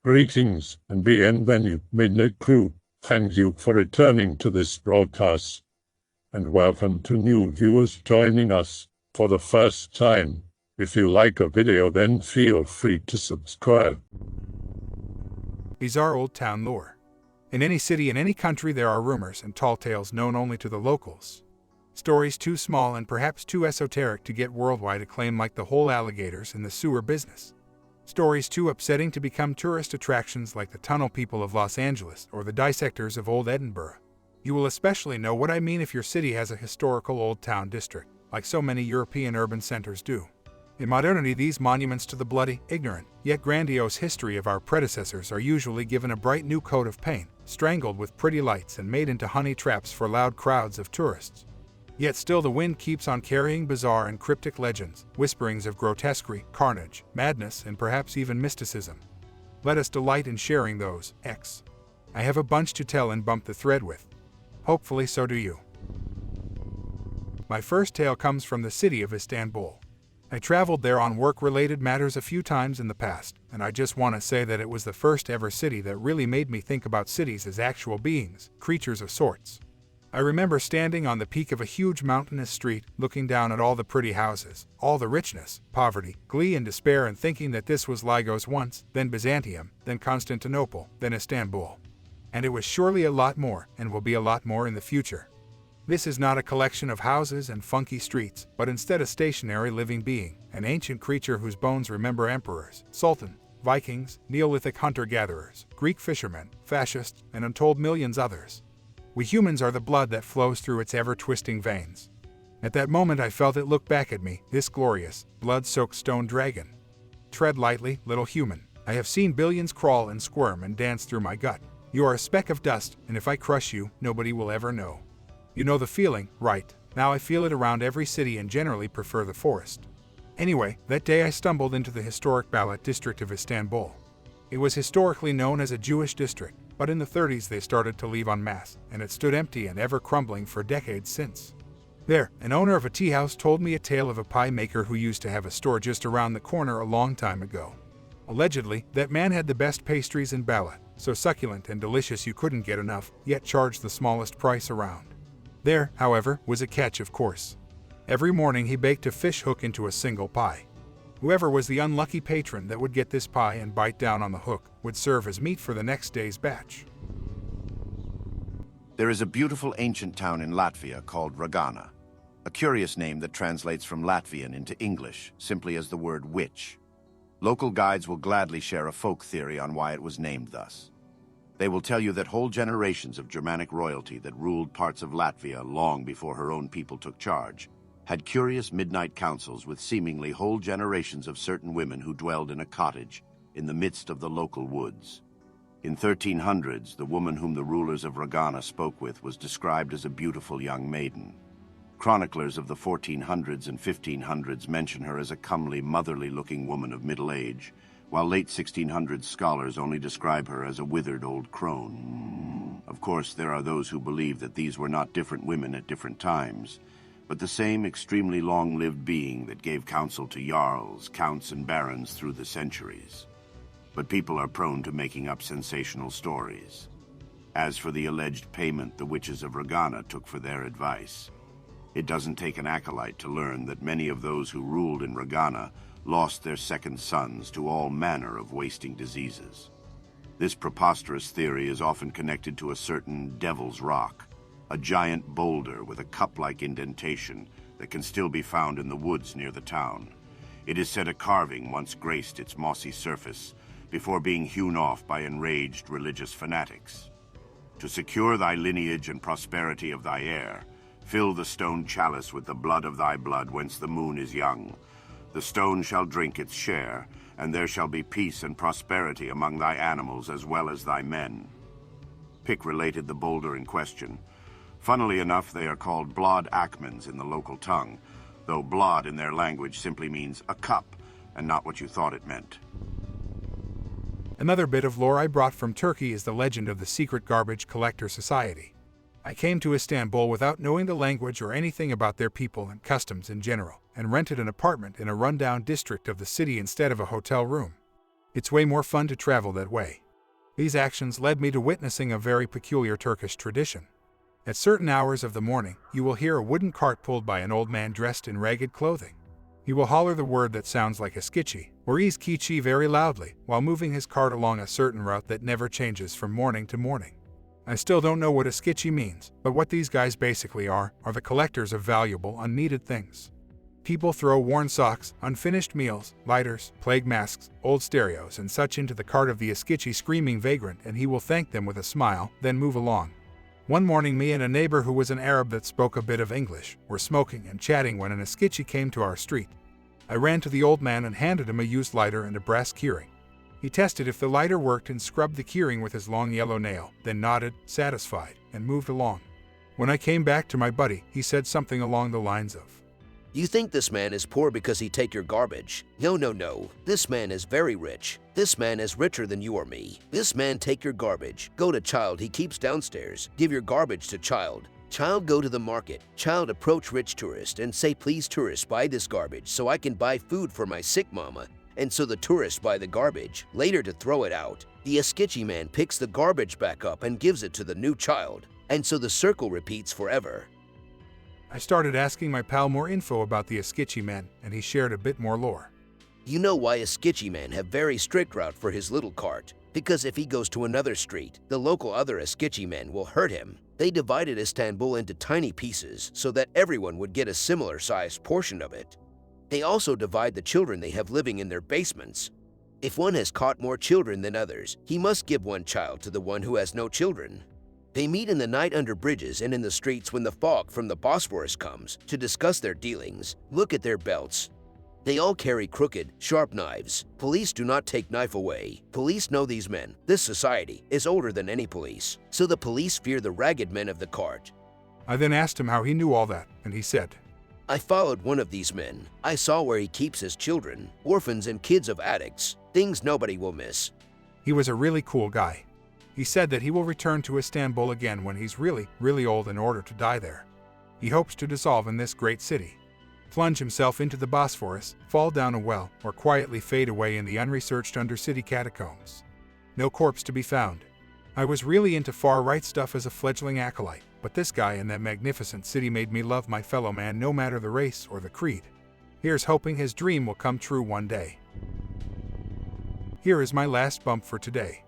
Greetings and bienvenue, Midnight Crew. Thank you for returning to this broadcast, and welcome to new viewers joining us for the first time. If you like a video, then feel free to subscribe. Bizarre old town lore. In any city in any country there are rumors and tall tales known only to the locals. Stories too small and perhaps too esoteric to get worldwide acclaim, like the whole alligators in the sewer business. Stories too upsetting to become tourist attractions, like the tunnel people of Los Angeles or the dissectors of old Edinburgh. You will especially know what I mean if your city has a historical old town district, like so many European urban centers do. In modernity, these monuments to the bloody, ignorant, yet grandiose history of our predecessors are usually given a bright new coat of paint, strangled with pretty lights and made into honey traps for loud crowds of tourists. Yet still the wind keeps on carrying bizarre and cryptic legends, whisperings of grotesquerie, carnage, madness, and perhaps even mysticism. Let us delight in sharing those. I have a bunch to tell and bump the thread with. Hopefully so do you. My first tale comes from the city of Istanbul. I traveled there on work-related matters a few times in the past, and I just want to say that it was the first ever city that really made me think about cities as actual beings, creatures of sorts. I remember standing on the peak of a huge mountainous street, looking down at all the pretty houses, all the richness, poverty, glee and despair, and thinking that this was Lagos once, then Byzantium, then Constantinople, then Istanbul. And it was surely a lot more, and will be a lot more in the future. This is not a collection of houses and funky streets, but instead a stationary living being, an ancient creature whose bones remember emperors, sultan, Vikings, Neolithic hunter-gatherers, Greek fishermen, fascists, and untold millions others. We humans are the blood that flows through its ever-twisting veins. At that moment I felt it look back at me, this glorious, blood-soaked stone dragon. Tread lightly, little human. I have seen billions crawl and squirm and dance through my gut. You are a speck of dust, and if I crush you, nobody will ever know. You know the feeling, right? Now I feel it around every city and generally prefer the forest. Anyway, that day I stumbled into the historic Balat district of Istanbul. It was historically known as a Jewish district, but in the 30s they started to leave en masse, and it stood empty and ever crumbling for decades since. There, an owner of a tea house told me a tale of a pie maker who used to have a store just around the corner a long time ago. Allegedly, that man had the best pastries in Balat, so succulent and delicious you couldn't get enough, yet charged the smallest price around. There, however, was a catch, of course. Every morning he baked a fish hook into a single pie. Whoever was the unlucky patron that would get this pie and bite down on the hook would serve as meat for the next day's batch. There is a beautiful ancient town in Latvia called Ragana, a curious name that translates from Latvian into English simply as the word witch. Local guides will gladly share a folk theory on why it was named thus. They will tell you that whole generations of Germanic royalty that ruled parts of Latvia long before her own people took charge had curious midnight councils with seemingly whole generations of certain women who dwelled in a cottage in the midst of the local woods. In 1300s, the woman whom the rulers of Ragana spoke with was described as a beautiful young maiden. Chroniclers of the 1400s and 1500s mention her as a comely, motherly-looking woman of middle age, while late 1600s scholars only describe her as a withered old crone. Of course, there are those who believe that these were not different women at different times, but the same extremely long-lived being that gave counsel to jarls, counts, and barons through the centuries. But people are prone to making up sensational stories. As for the alleged payment the witches of Ragana took for their advice, it doesn't take an acolyte to learn that many of those who ruled in Ragana lost their second sons to all manner of wasting diseases. This preposterous theory is often connected to a certain Devil's Rock, a giant boulder with a cup-like indentation that can still be found in the woods near the town. It is said a carving once graced its mossy surface before being hewn off by enraged religious fanatics. To secure thy lineage and prosperity of thy heir, fill the stone chalice with the blood of thy blood whence the moon is young. The stone shall drink its share, and there shall be peace and prosperity among thy animals as well as thy men. Pick related the boulder in question. Funnily enough, they are called blod akmens in the local tongue, though blod in their language simply means a cup, and not what you thought it meant. Another bit of lore I brought from Turkey is the legend of the secret garbage collector society. I came to Istanbul without knowing the language or anything about their people and customs in general, and rented an apartment in a rundown district of the city instead of a hotel room. It's way more fun to travel that way. These actions led me to witnessing a very peculiar Turkish tradition. At certain hours of the morning, you will hear a wooden cart pulled by an old man dressed in ragged clothing. He will holler the word that sounds like Eskichi or Eskichi very loudly while moving his cart along a certain route that never changes from morning to morning. I still don't know what Eskichi means, but what these guys basically are the collectors of valuable, unneeded things. People throw worn socks, unfinished meals, lighters, plague masks, old stereos, and such into the cart of the Eskichi screaming vagrant, and he will thank them with a smile, then move along. One morning, me and a neighbor who was an Arab that spoke a bit of English were smoking and chatting when an Eskichi came to our street. I ran to the old man and handed him a used lighter and a brass keyring. He tested if the lighter worked and scrubbed the keyring with his long yellow nail, then nodded, satisfied, and moved along. When I came back to my buddy, he said something along the lines of, "You think this man is poor because he take your garbage? No, no, no. This man is very rich. This man is richer than you or me. This man take your garbage. Go to child he keeps downstairs. Give your garbage to child. Child go to the market. Child approach rich tourist and say, please tourist, buy this garbage so I can buy food for my sick mama. And so the tourist buy the garbage, later to throw it out. The Eskichi man picks the garbage back up and gives it to the new child. And so the circle repeats forever." I started asking my pal more info about the Eskichi man, and he shared a bit more lore. You know why Eskichi man have very strict route for his little cart? Because if he goes to another street, the local other Eskichi men will hurt him. They divided Istanbul into tiny pieces so that everyone would get a similar sized portion of it. They also divide the children they have living in their basements. If one has caught more children than others, he must give one child to the one who has no children. They meet in the night under bridges and in the streets when the fog from the Bosphorus comes to discuss their dealings, look at their belts. They all carry crooked, sharp knives. Police do not take knife away. Police know these men. This society is older than any police, so the police fear the ragged men of the cart. I then asked him how he knew all that, and he said, I followed one of these men. I saw where he keeps his children, orphans and kids of addicts, things nobody will miss. He was a really cool guy. He said that he will return to Istanbul again when he's really, really old in order to die there. He hopes to dissolve in this great city, plunge himself into the Bosphorus, fall down a well, or quietly fade away in the unresearched undercity catacombs. No corpse to be found. I was really into far-right stuff as a fledgling acolyte, but this guy in that magnificent city made me love my fellow man no matter the race or the creed. Here's hoping his dream will come true one day. Here is my last bump for today.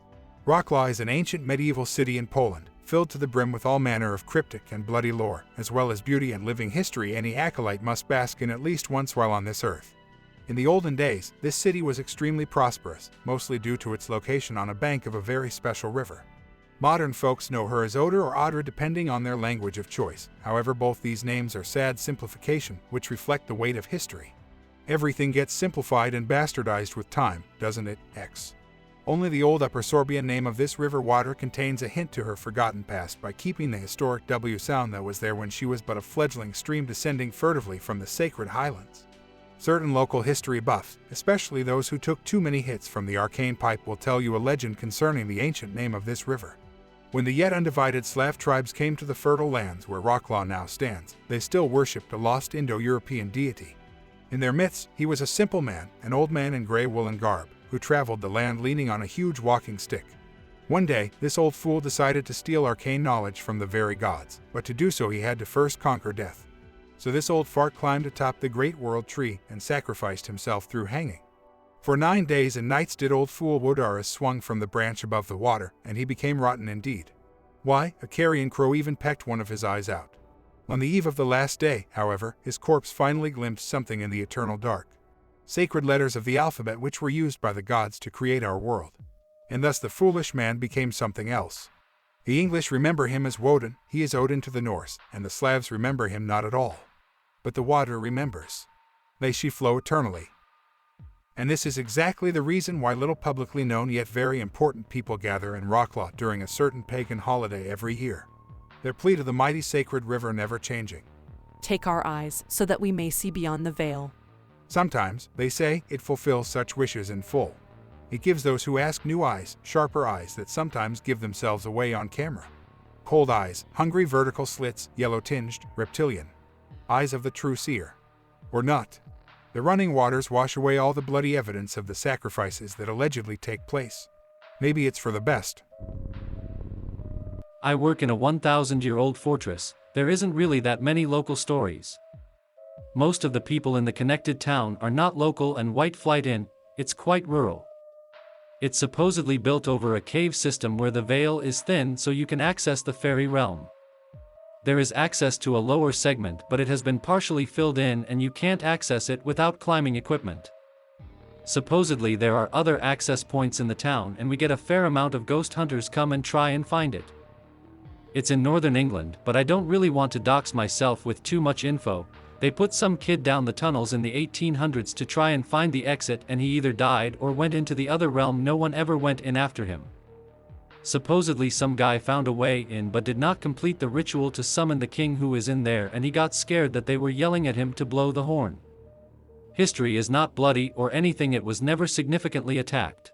Wrocław is an ancient medieval city in Poland, filled to the brim with all manner of cryptic and bloody lore, as well as beauty and living history any acolyte must bask in at least once while on this earth. In the olden days, this city was extremely prosperous, mostly due to its location on a bank of a very special river. Modern folks know her as Oder or Odra depending on their language of choice. However, both these names are sad simplification, which reflect the weight of history. Everything gets simplified and bastardized with time, doesn't it, X? Only the old Upper Sorbian name of this river water contains a hint to her forgotten past by keeping the historic W sound that was there when she was but a fledgling stream descending furtively from the sacred highlands. Certain local history buffs, especially those who took too many hits from the arcane pipe, will tell you a legend concerning the ancient name of this river. When the yet undivided Slav tribes came to the fertile lands where Wrocław now stands, they still worshipped a lost Indo-European deity. In their myths, he was a simple man, an old man in gray woolen garb, who traveled the land leaning on a huge walking stick. One day, this old fool decided to steal arcane knowledge from the very gods, but to do so he had to first conquer death. So this old fart climbed atop the great world tree and sacrificed himself through hanging. For 9 days and nights did old fool Wodaris swung from the branch above the water, and he became rotten indeed. Why, a carrion crow even pecked one of his eyes out. On the eve of the last day, however, his corpse finally glimpsed something in the eternal dark. Sacred letters of the alphabet which were used by the gods to create our world. And thus the foolish man became something else. The English remember him as Woden, he is Odin to the Norse, and the Slavs remember him not at all. But the water remembers. They she flow eternally. And this is exactly the reason why little publicly known yet very important people gather in Wrocław during a certain pagan holiday every year. Their plea to the mighty sacred river never changing. Take our eyes so that we may see beyond the veil. Sometimes, they say, it fulfills such wishes in full. It gives those who ask new eyes, sharper eyes that sometimes give themselves away on camera. Cold eyes, hungry vertical slits, yellow-tinged, reptilian. Eyes of the true seer. Or not. The running waters wash away all the bloody evidence of the sacrifices that allegedly take place. Maybe it's for the best. I work in a 1,000-year-old fortress. There isn't really that many local stories. Most of the people in the connected town are not local, and White Flight Inn, it's quite rural. It's supposedly built over a cave system where the veil is thin so you can access the fairy realm. There is access to a lower segment, but it has been partially filled in and you can't access it without climbing equipment. Supposedly there are other access points in the town, and we get a fair amount of ghost hunters come and try and find it. It's in northern England, but I don't really want to dox myself with too much info. They put some kid down the tunnels in the 1800s to try and find the exit, and he either died or went into the other realm. No one ever went in after him. Supposedly some guy found a way in but did not complete the ritual to summon the king who is in there, and he got scared that they were yelling at him to blow the horn. History is not bloody or anything, it was never significantly attacked.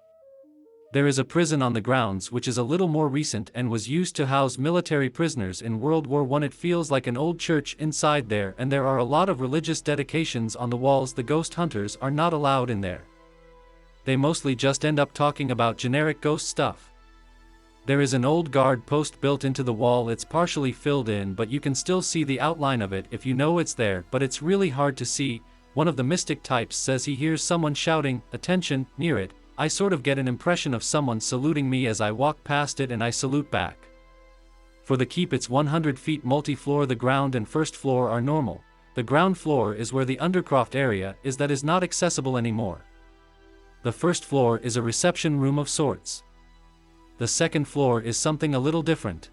There is a prison on the grounds which is a little more recent and was used to house military prisoners in World War I. It feels like an old church inside there, and there are a lot of religious dedications on the walls. The ghost hunters are not allowed in there. They mostly just end up talking about generic ghost stuff. There is an old guard post built into the wall. It's partially filled in, but you can still see the outline of it if you know it's there, but it's really hard to see. One of the mystic types says he hears someone shouting, "Attention," near it. I sort of get an impression of someone saluting me as I walk past it, and I salute back. For the keep, it's 100 feet multi-floor. The ground and first floor are normal. The ground floor is where the undercroft area is that is not accessible anymore. The first floor is a reception room of sorts. The second floor is something a little different.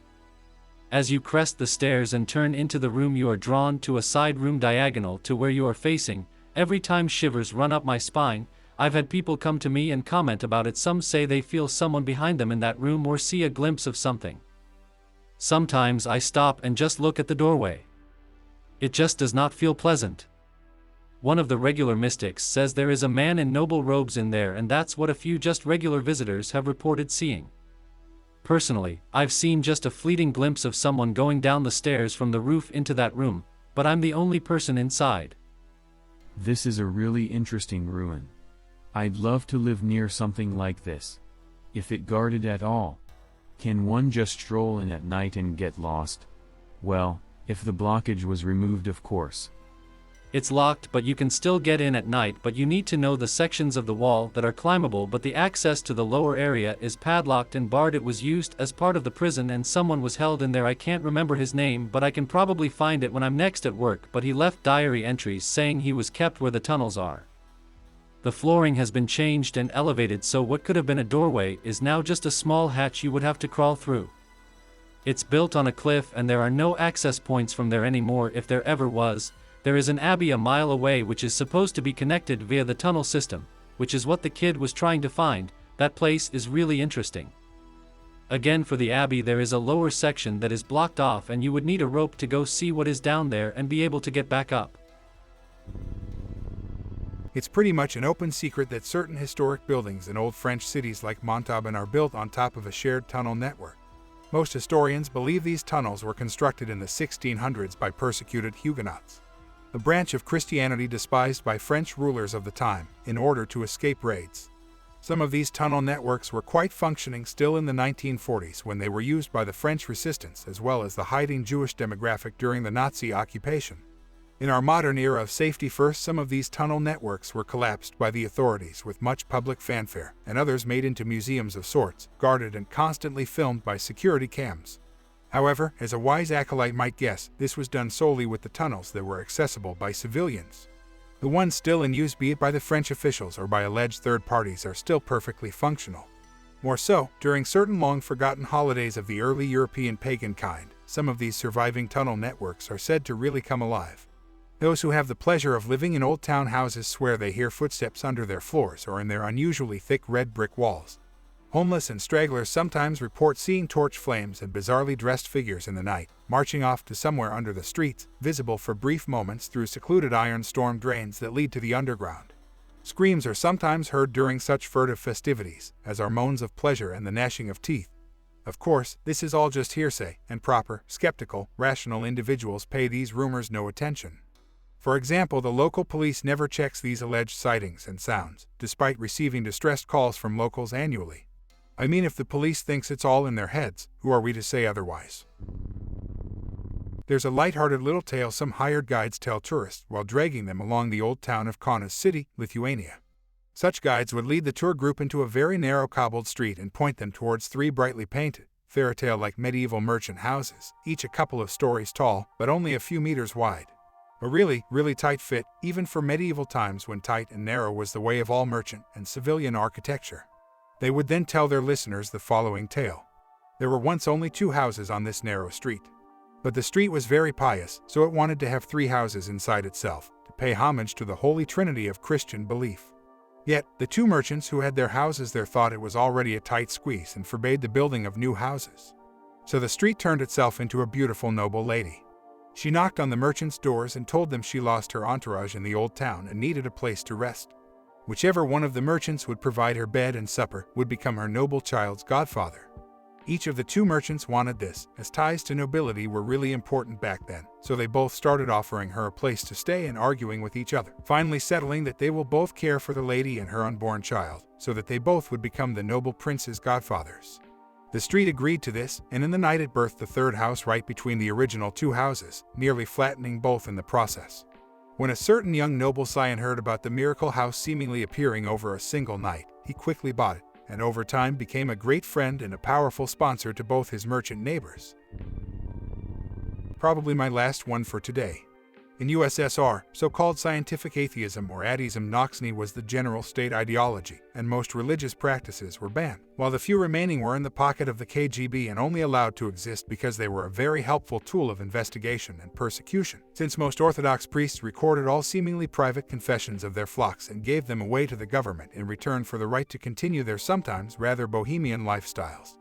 As you crest the stairs and turn into the room, you are drawn to a side room diagonal to where you are facing. Every time shivers run up my spine. I've had people come to me and comment about it. Some say they feel someone behind them in that room or see a glimpse of something. Sometimes I stop and just look at the doorway. It just does not feel pleasant. One of the regular mystics says there is a man in noble robes in there, and that's what a few just regular visitors have reported seeing. Personally, I've seen just a fleeting glimpse of someone going down the stairs from the roof into that room, but I'm the only person inside. This is a really interesting ruin. I'd love to live near something like this. If it guarded at all. Can one just stroll in at night and get lost? Well, if the blockage was removed, of course. It's locked, but you can still get in at night, but you need to know the sections of the wall that are climbable, but the access to the lower area is padlocked and barred. It was used as part of the prison and someone was held in there. I can't remember his name, but I can probably find it when I'm next at work, but he left diary entries saying he was kept where the tunnels are. The flooring has been changed and elevated, so what could have been a doorway is now just a small hatch you would have to crawl through. It's built on a cliff and there are no access points from there anymore. If there ever was, there is an abbey a mile away which is supposed to be connected via the tunnel system, which is what the kid was trying to find. That place is really interesting. Again, for the abbey there is a lower section that is blocked off and you would need a rope to go see what is down there and be able to get back up. It's pretty much an open secret that certain historic buildings in old French cities like Montauban are built on top of a shared tunnel network. Most historians believe these tunnels were constructed in the 1600s by persecuted Huguenots, a branch of Christianity despised by French rulers of the time, in order to escape raids. Some of these tunnel networks were quite functioning still in the 1940s when they were used by the French resistance as well as the hiding Jewish demographic during the Nazi occupation. In our modern era of safety first, some of these tunnel networks were collapsed by the authorities with much public fanfare, and others made into museums of sorts, guarded and constantly filmed by security cams. However, as a wise acolyte might guess, this was done solely with the tunnels that were accessible by civilians. The ones still in use, be it by the French officials or by alleged third parties, are still perfectly functional. More so, during certain long-forgotten holidays of the early European pagan kind, some of these surviving tunnel networks are said to really come alive. Those who have the pleasure of living in old town houses swear they hear footsteps under their floors or in their unusually thick red brick walls. Homeless and stragglers sometimes report seeing torch flames and bizarrely dressed figures in the night, marching off to somewhere under the streets, visible for brief moments through secluded iron storm drains that lead to the underground. Screams are sometimes heard during such furtive festivities, as are moans of pleasure and the gnashing of teeth. Of course, this is all just hearsay, and proper, skeptical, rational individuals pay these rumors no attention. For example, the local police never checks these alleged sightings and sounds, despite receiving distressed calls from locals annually. I mean, if the police thinks it's all in their heads, who are we to say otherwise? There's a light-hearted little tale some hired guides tell tourists while dragging them along the old town of Kaunas city, Lithuania. Such guides would lead the tour group into a very narrow cobbled street and point them towards 3 brightly painted, fairytale-like medieval merchant houses, each a couple of stories tall, but only a few meters wide. A really tight fit, even for medieval times when tight and narrow was the way of all merchant and civilian architecture. They would then tell their listeners the following tale. There were once only 2 houses on this narrow street. But the street was very pious, so it wanted to have 3 houses inside itself, to pay homage to the Holy Trinity of Christian belief. Yet, the 2 merchants who had their houses there thought it was already a tight squeeze and forbade the building of new houses. So the street turned itself into a beautiful noble lady. She knocked on the merchants' doors and told them she lost her entourage in the old town and needed a place to rest. Whichever one of the merchants would provide her bed and supper would become her noble child's godfather. Each of the 2 merchants wanted this, as ties to nobility were really important back then, so they both started offering her a place to stay and arguing with each other, finally settling that they will both care for the lady and her unborn child, so that they both would become the noble prince's godfathers. The street agreed to this, and in the night it birthed the 3rd house right between the original 2 houses, nearly flattening both in the process. When a certain young noble scion heard about the miracle house seemingly appearing over a single night, he quickly bought it, and over time became a great friend and a powerful sponsor to both his merchant neighbors. Probably my last one for today. In USSR, so-called scientific atheism or atheism noxny was the general state ideology, and most religious practices were banned, while the few remaining were in the pocket of the KGB and only allowed to exist because they were a very helpful tool of investigation and persecution, since most Orthodox priests recorded all seemingly private confessions of their flocks and gave them away to the government in return for the right to continue their sometimes rather bohemian lifestyles.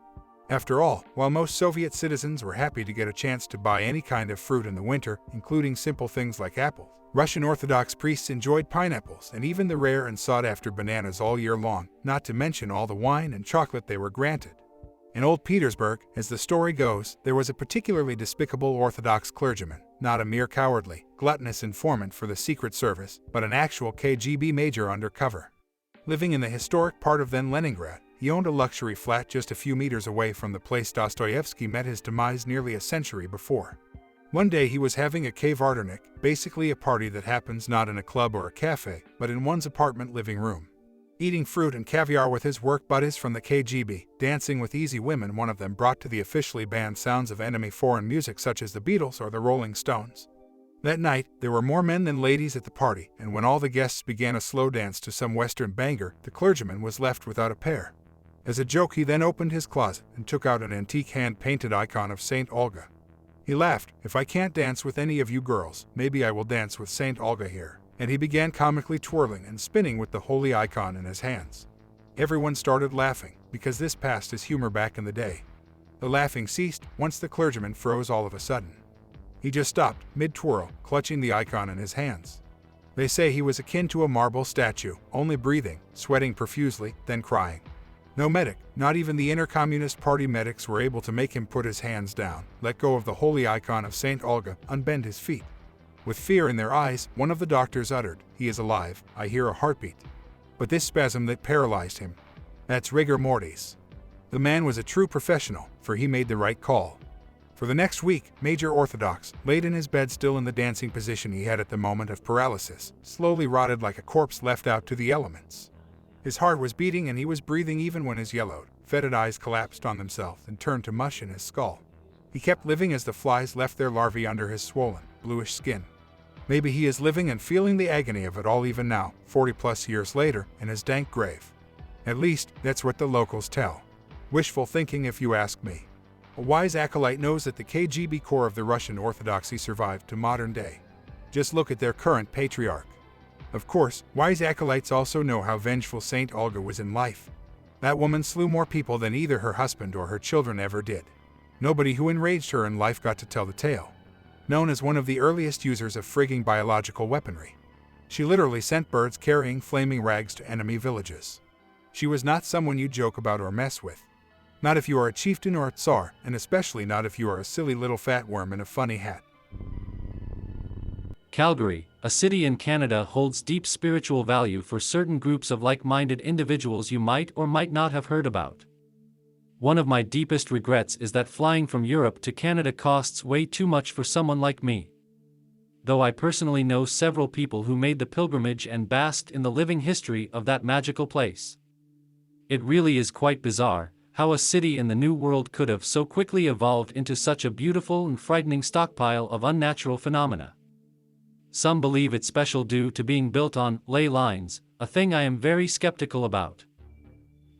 After all, while most Soviet citizens were happy to get a chance to buy any kind of fruit in the winter, including simple things like apples, Russian Orthodox priests enjoyed pineapples and even the rare and sought-after bananas all year long, not to mention all the wine and chocolate they were granted. In Old Petersburg, as the story goes, there was a particularly despicable Orthodox clergyman, not a mere cowardly, gluttonous informant for the Secret Service, but an actual KGB major undercover. Living in the historic part of then Leningrad, he owned a luxury flat just a few meters away from the place Dostoevsky met his demise nearly a century before. One day he was having a kvartalnik, basically a party that happens not in a club or a cafe, but in one's apartment living room. Eating fruit and caviar with his work buddies from the KGB, dancing with easy women one of them brought to the officially banned sounds of enemy foreign music such as the Beatles or the Rolling Stones. That night, there were more men than ladies at the party, and when all the guests began a slow dance to some Western banger, the clergyman was left without a pair. As a joke, he then opened his closet and took out an antique hand-painted icon of Saint Olga. He laughed, "If I can't dance with any of you girls, maybe I will dance with Saint Olga here," and he began comically twirling and spinning with the holy icon in his hands. Everyone started laughing, because this passed as humor back in the day. The laughing ceased once the clergyman froze all of a sudden. He just stopped, mid-twirl, clutching the icon in his hands. They say he was akin to a marble statue, only breathing, sweating profusely, then crying. No medic, not even the inter-communist party medics were able to make him put his hands down, let go of the holy icon of Saint Olga, unbend his feet. With fear in their eyes, one of the doctors uttered, "He is alive, I hear a heartbeat." But this spasm that paralyzed him. That's rigor mortis. The man was a true professional, for he made the right call. For the next week, Major Orthodox, laid in his bed still in the dancing position he had at the moment of paralysis, slowly rotted like a corpse left out to the elements. His heart was beating and he was breathing even when his yellowed, fetid eyes collapsed on themselves and turned to mush in his skull. He kept living as the flies left their larvae under his swollen, bluish skin. Maybe he is living and feeling the agony of it all even now, 40+ years later, in his dank grave. At least, that's what the locals tell. Wishful thinking if you ask me. A wise acolyte knows that the KGB core of the Russian Orthodoxy survived to modern day. Just look at their current patriarch. Of course, wise acolytes also know how vengeful Saint Olga was in life. That woman slew more people than either her husband or her children ever did. Nobody who enraged her in life got to tell the tale. Known as one of the earliest users of frigging biological weaponry. She literally sent birds carrying flaming rags to enemy villages. She was not someone you joke about or mess with. Not if you are a chieftain or a tsar, and especially not if you are a silly little fat worm in a funny hat. Calgary, a city in Canada, holds deep spiritual value for certain groups of like-minded individuals you might or might not have heard about. One of my deepest regrets is that flying from Europe to Canada costs way too much for someone like me. Though I personally know several people who made the pilgrimage and basked in the living history of that magical place. It really is quite bizarre how a city in the New World could have so quickly evolved into such a beautiful and frightening stockpile of unnatural phenomena. Some believe it's special due to being built on ley lines, a thing I am very skeptical about.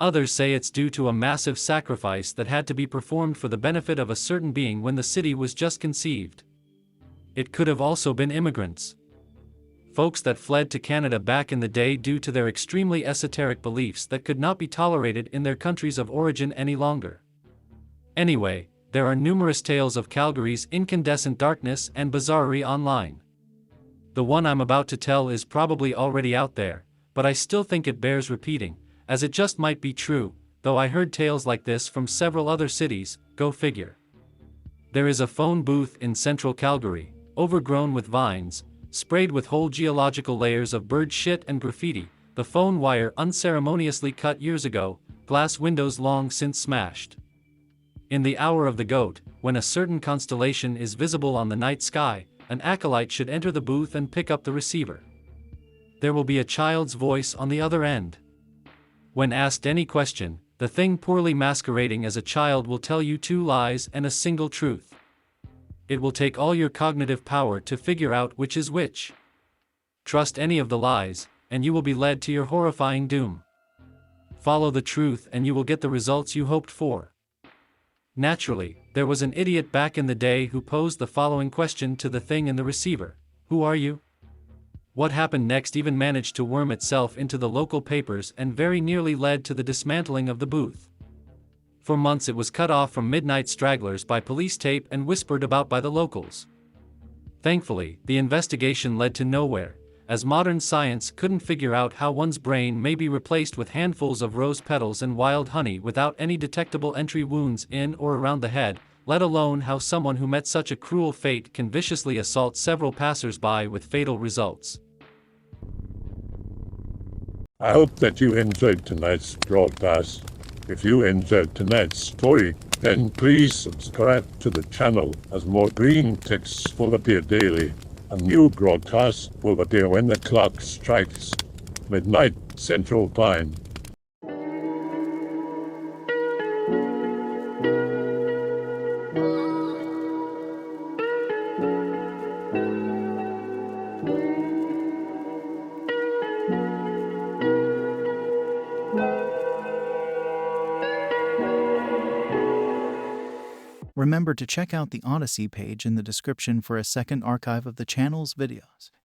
Others say it's due to a massive sacrifice that had to be performed for the benefit of a certain being when the city was just conceived. It could have also been immigrants. Folks that fled to Canada back in the day due to their extremely esoteric beliefs that could not be tolerated in their countries of origin any longer. Anyway, there are numerous tales of Calgary's incandescent darkness and bizarrerie online. The one I'm about to tell is probably already out there, but I still think it bears repeating, as it just might be true, though I heard tales like this from several other cities, go figure. There is a phone booth in central Calgary, overgrown with vines, sprayed with whole geological layers of bird shit and graffiti, the phone wire unceremoniously cut years ago, glass windows long since smashed. In the hour of the goat, when a certain constellation is visible on the night sky, an acolyte should enter the booth and pick up the receiver. There will be a child's voice on the other end. When asked any question, the thing poorly masquerading as a child will tell you 2 lies and a single truth. It will take all your cognitive power to figure out which is which. Trust any of the lies, and you will be led to your horrifying doom. Follow the truth and you will get the results you hoped for. Naturally, there was an idiot back in the day who posed the following question to the thing in the receiver: "Who are you?" What happened next even managed to worm itself into the local papers and very nearly led to the dismantling of the booth. For months it was cut off from midnight stragglers by police tape and whispered about by the locals. Thankfully, the investigation led to nowhere, as modern science couldn't figure out how one's brain may be replaced with handfuls of rose petals and wild honey without any detectable entry wounds in or around the head, let alone how someone who met such a cruel fate can viciously assault several passers-by with fatal results. I hope that you enjoyed tonight's broadcast. If you enjoyed tonight's story, then please subscribe to the channel, as more green texts will appear daily. A new broadcast will appear when the clock strikes midnight Central Time. Remember to check out the Odyssey page in the description for a second archive of the channel's videos.